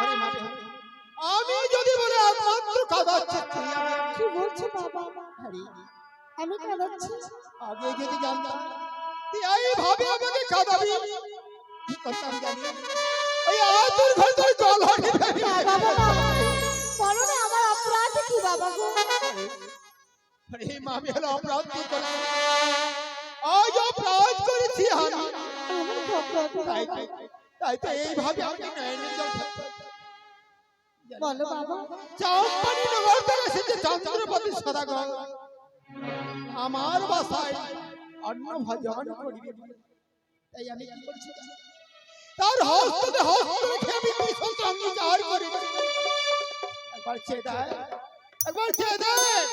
আরে মাঝে আমি যদি বলে একমাত্র কাঁদাচ্ছে তুই আমি কি বলছো বাবা? আরে আমি কাঁদাচ্ছি? আগে যদি জানতাম তুই এইভাবে আমাকে কাঁদাবি কি করতাম জানি ওই আতুর ভেতর জল হাঁটি না বাবা না, বলো না আমার অপরাধ কি বাবা গো? আরে মামি হলো অপরাধ কি করে আজ অপরাধ করেছি আমি আমার অপরাধ তাই বাবা। তাই তো এইভাবে আমাকে নয়নের জল বলো বাবা। চাম্পানি নগর থেকে এসেছে চন্দ্রপতি সদাগর আমার বাসায় অন্ন ভজন করিবে তাই আমি কি করছি তার হস্ততে হস্ত রেখে আমি ভীষণ অঙ্গীকার করেছি একবার চেয়ে দেয় একবার চেয়ে দেয়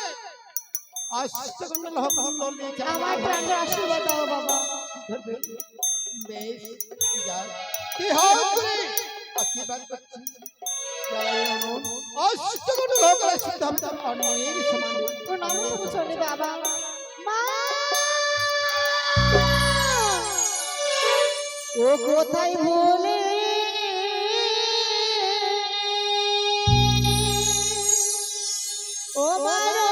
আশ্চর্য হোক আমার প্রাণের আশীর্বাদ দাও বাবা। বেশ যা কি হোক আশীর্বাদ করছি অষ্টগুণ লোকের সিদ্ধান্ত অনেক সমান প্রণাম করবো চলে বাবা। মা ও কোথায় বলে ও মারো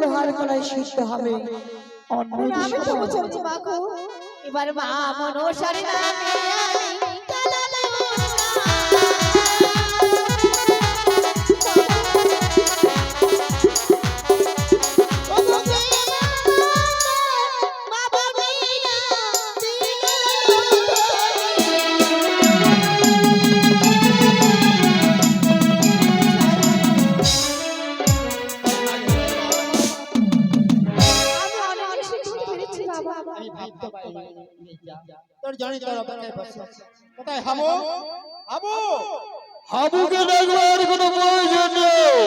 লোহার কড়াই সিদ্ধ হবে আমি তো চলছি মা গো। এবার মা মনসার নামে আমি কালালে আমি ভাবতে পারিনি তোর জানি তোর অপেক্ষায় বসে আছে কোথায় হাবু হাবু হাবুকে ডাকবার কোনো প্রয়োজন নেই।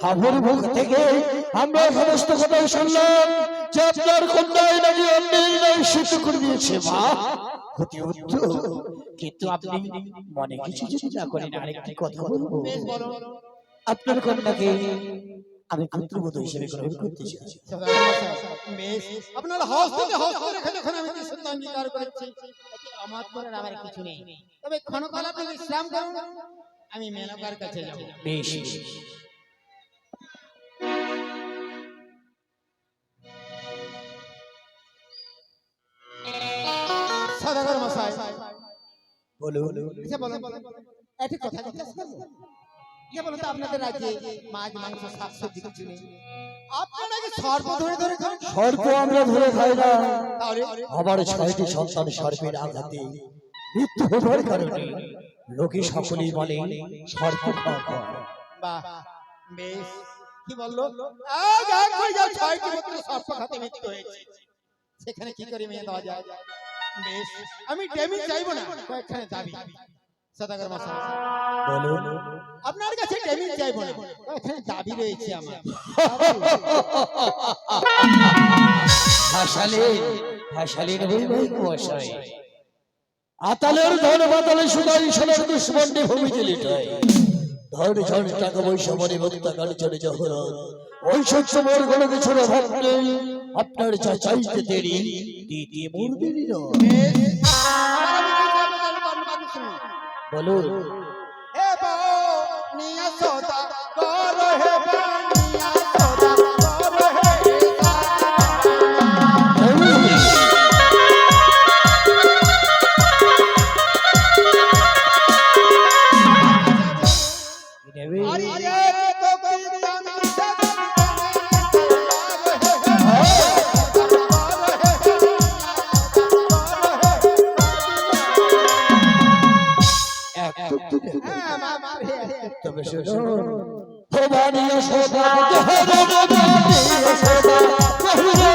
হাবুর মুখ থেকে আমরা সমস্ত কথাই শুনলাম যে আপনার কন্যাই নাকি অন্যায় সিদ্ধ করে দিয়েছে। মা হতে হতো, কিন্তু আপনি মনে কিছু যদি না করেন আরেকটি কথা বলবো। বেশ বলো আপনার কন্যাকে আমি পুত্রবধূ হিসেবে গ্রহণ করতে চাই। বেশ আপনার হস্ততে হস্ত রেখে যখন আমি সিদ্ধান্ত অঙ্গীকার করেছি আমার করার আমার কিছু নেই তবে ক্ষণকাল আপনি বিশ্রাম করুন আমি মেনকার কাছে যাব বেশ সদাগর মশাই বলুন। আচ্ছা বলুন একটি কথা জিজ্ঞাসা করবো ইয়ে বলুন তো আপনাদের রাজ্যে মাছ মাংস শাকসবজি কিছু নেই আপনারা কি সর্প ধরে ধরে খান সর্প আমরা ধরে খাই না, তাহলে আমার 6টি সন্তান সর্পের আঘাতে মৃত্যু হবার কারণে লোকে সকলেই বলে সর্প খাওয়া। বাহ বেশ কি বললো আজ এক হয়ে যাও 6টি পুত্র সর্প খাতে মৃত্যু হয়েছে সেখানে কি করে মেয়ে দেওয়া যায় বেশ আমি ডেমি চাইবো না কয়েকখানে দাবি সদাগর মশাই বলুন। আপনার কাছে ডেমি চাইবো না কয়েকখানে দাবি রয়েছে আমার হাসালে হাসালেন বৈবাহিক মশাই, আতালের ধন পাতালে সুদাই সোনার দুশ্মনটি ভূমিতে লিটায় ধন ঝন টাকা পয়সা মনে ভক্তা গাড়ি চড়ে জহরত ওই সত্য মোর কোনো কিছুর অভাব নেই আপনার যা চাইতে দেরি দিতে মোর দেরি নয় বলুন হে বউ নিয়া সদা কর হে বউ নিয়া সদা কর হে আরে রে তো কীর্তন তবে শুনুন ভবানীয় সদা ভবানীয় সদা কহিলে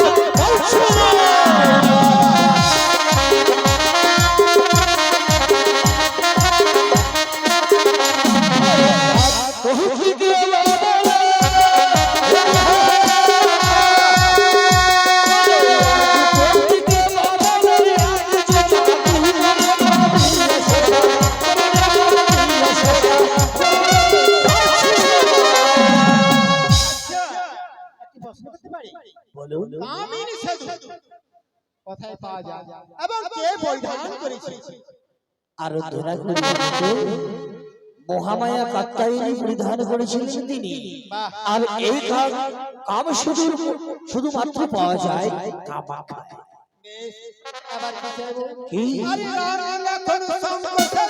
বলুন কামিনী সেতু কোথায় পাওয়া যায় এবং কে পরিধান করেছে আর ধরা করিতে মহামায়া কাত্যায়নী পরিধান করেছিলেন তিনি আর এই কাম শুধুমাত্র পাওয়া যায় কামাখ্যায় আবার কি চাইবো কি আরে রানী এখন সংকোচে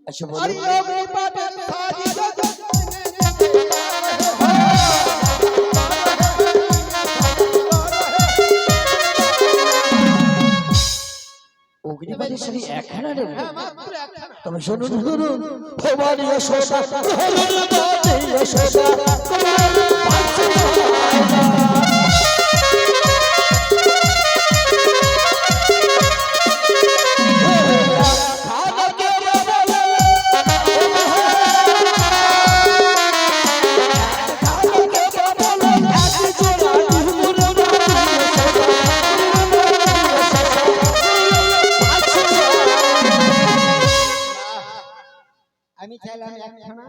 আচ্ছা আরে বলুন অগ্নি পাটের সাজি অগ্নিপতি শ্রী একখানা নেব মাত্র একখানা তবে শুনুন শুনুন ভবানীয় সদা ভবানীয় সদা আমি চাইলাম একখানা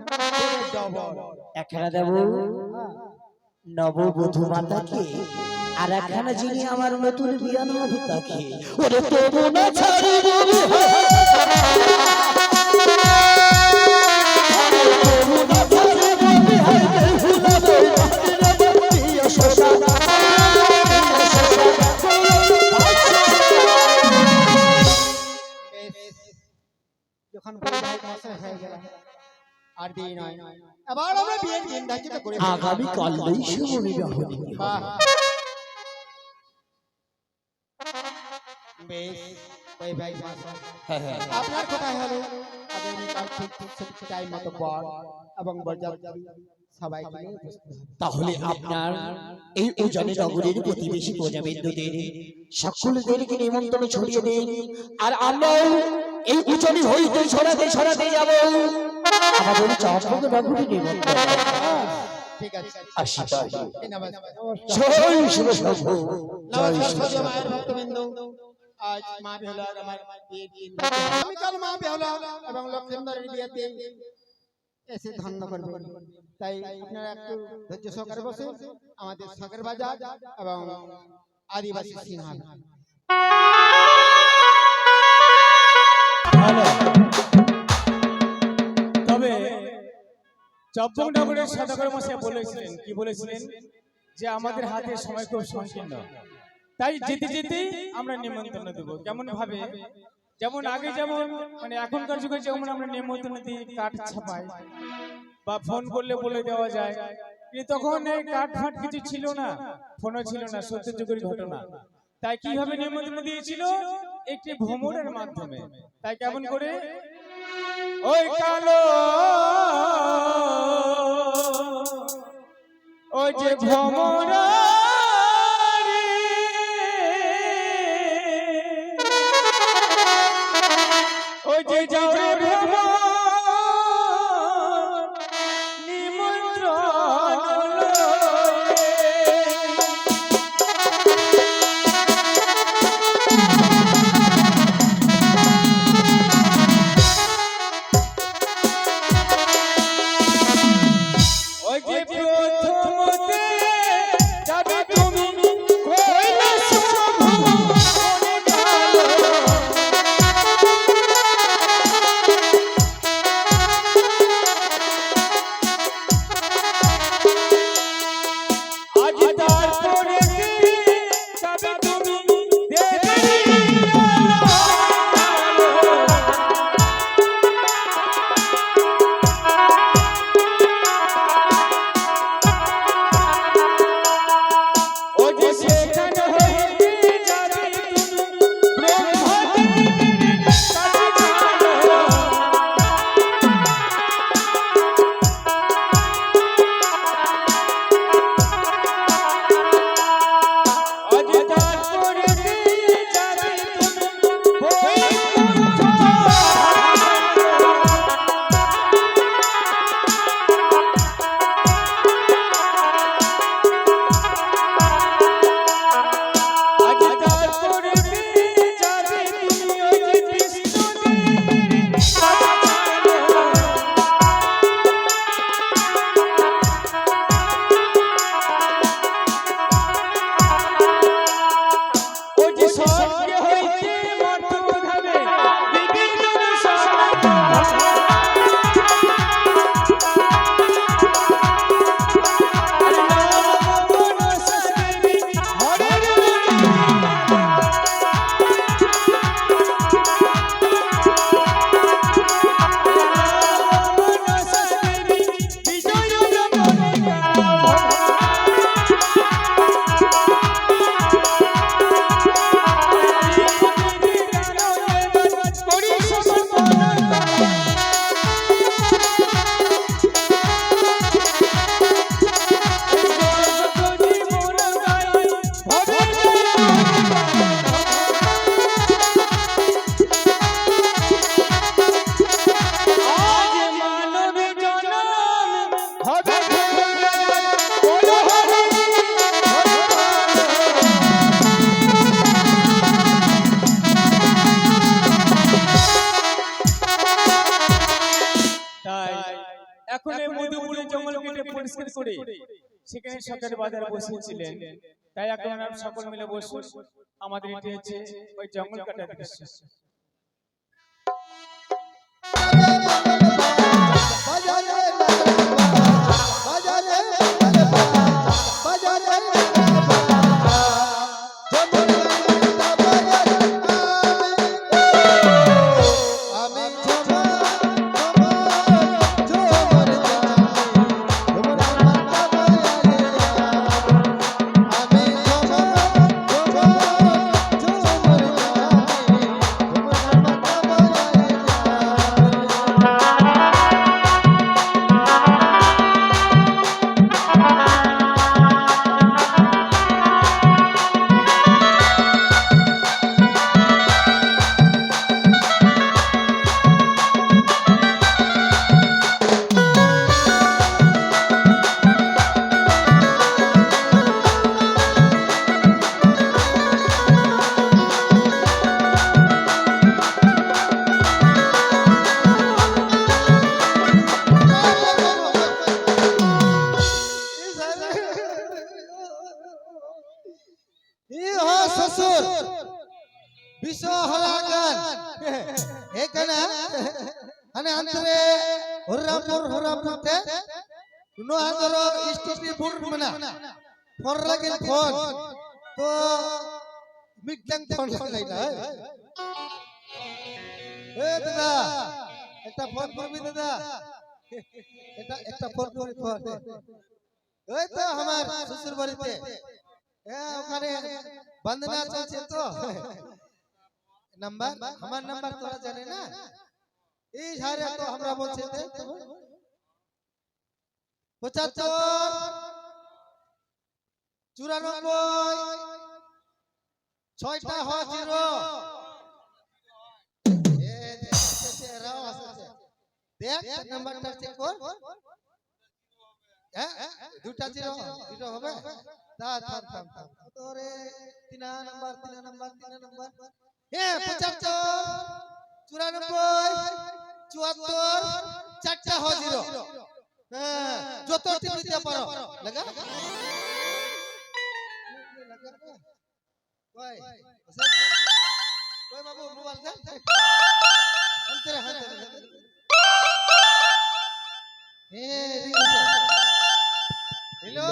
ডবল একখানা দেব নববধূ মাতাকে আর একখানা যিনি আমার নতুন বিয়ান হবে তাকে ওরে তবু না ছাড়িব যখন বৈবাহিক মাসে হয়ে গেল আর দেরি নয় এবার আমরা বিয়ের দিন ধার্য করে আগামী কালই শুভ বিবাহ বাহ বেশ বৈবাহিক মাস হ্যাঁ হ্যাঁ আপনার কোথায় হলো আগামী কাল ঠিক টাইম মতো বর এবং বরযাত্রী সবাই মিলে উপস্থিত হবে। তাহলে আপনার এই উজানি নগরীর প্রতিবেশী প্রজাবিন্দুদের সকলদেরকে নিমন্ত্রণ ছড়িয়ে দিন আর আমরাও এই উজানি হইতে ছড়াতে ছড়াতে যাব আমাদের চাঁদপুর নগরী নিমন্ত্রণ ঠিক আছে আশীর্বাদ নমস্কার জয় শিব শম্ভু জয় শিব নমস্কার শম্ভু। মায়ের ভক্তবৃন্দ আজ মা বেহুলার আমার বিয়ের দিন আগামীকাল মা বেহুলা এবং লক্ষ্মীন্দরের বিয়েতে এসে ধন্য করবেন তাই আপনারা একটু ধৈর্য সহকারে বসে আমাদের শখের বাজার এবং আদিবাসী সিনহাল তবে চব্বক নগরের সদাগর মশাই বলেছিলেন কি বলেছিলেন যে আমাদের হাতে সময় খুব সংকীর্ণ তাই যেতে যেতে আমরা নিমন্ত্রণ দেব কেমন ভাবে যেমন আগে যেমন মানে এখনকার যুগে যেমন আমরা নিমন্ত্রণ দিই কার্ড ছাপাই বা ফোন করলে বলে দেওয়া যায় কিন্তু তখন এই কার্ড ফাট কিছু ছিল না ফোনও ছিল না সত্য যুগের ঘটনা তাই কিভাবে নিমন্ত্রণ দিয়েছিল একটি ভ্রমণের মাধ্যমে তাই কেমন করে ওই কালো ওই যে ভ্রমরা ওই যে যাওরে ভ্রমণ নিমন্ত্রণ ওই যে প্রথমতে যাবে তুমি কৈলাস ভ্রমণে কালো আজ তারপরে যাবে তুমি দেবের ও যে সেখানে হইতে যাবে তুমি ব্রহ্মদেবের কাছে চলো আজ তারপরে যাবে তুমি বৈকুণ্ঠ আজ তারপরে যাবে তুমি ওই যে বিষ্ণুদেবের কাছে চলো ওই যে স্বর্গ হইতে মর্তধামে বিভিন্ন তাই এখন এই মধুপুরের জঙ্গল কেটে পরিষ্কার করে সেখানে সরকারি বাজারে বসিয়েছিলেন তাই এখন আমরা সকল মিলে বসুন আমাদের এটি হচ্ছে ওই জঙ্গল কাটার দৃশ্য শ্বশুর বিশ্ব হলাগান এখানে মানে আন্তরে হররামপুরতে নো আন্তর স্টেশন বুট মনা ফর লাগিল ফোন তো মিটং ফোন লাগাই না এ দাদা একটা ফোন করবি দাদা এটা একটা ফোন করে ফোন এই তো আমার শ্বশুর বাড়িতে ওখানে বন্দনা চলছে তো নাম্বার আমার নাম্বার তোরা জানে না এই ঝাড়ে তো আমরা বলছি 75 94 ছয়টা হয় 0 দেখ নাম্বারটা চেক কর হ্যাঁ দুটা 0 হবে থাম তোরে 3 নাম্বার হ্যাঁ 75 94 74 চারটা হয় 0 হ্যাঁ যত টিপ দিতে পারো লাগা কই বাবু মোবাইল দে আনতে রে হাতে হ্যালো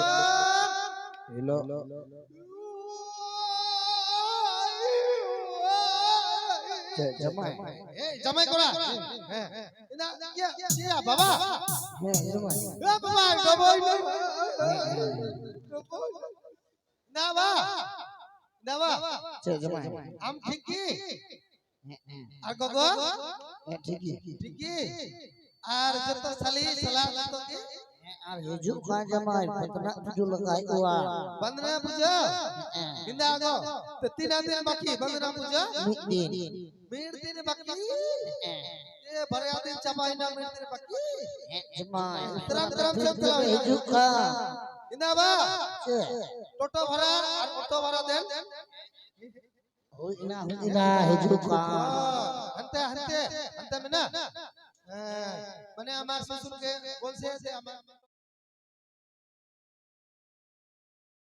জামাই জামাই করা হ্যাঁ না কি বাবা হ্যাঁ জামাই বাবা ডবল না বাবা জামাই আম ঠিক কি আর গগো ঠিকই আর যত সালি সালাম তো কি আর হিজু খান জামাই পতনা পুজো লাগাই ওয়া বন্দনা পূজা কিন্দা আগো তো 3 दिन বাকি বন্দনা পূজা মের দিন বাকি এ ভরিয়া দিন চাপাই না মের দিন বাকি জামাই तरम चलता হিজু খান কিন্দা বা টোটো ভাড়া আর অটো ভাড়া দেন হই না হিজু খান হন্তে में ना মানে আমার শ্বশুরকে বলছে যে আমার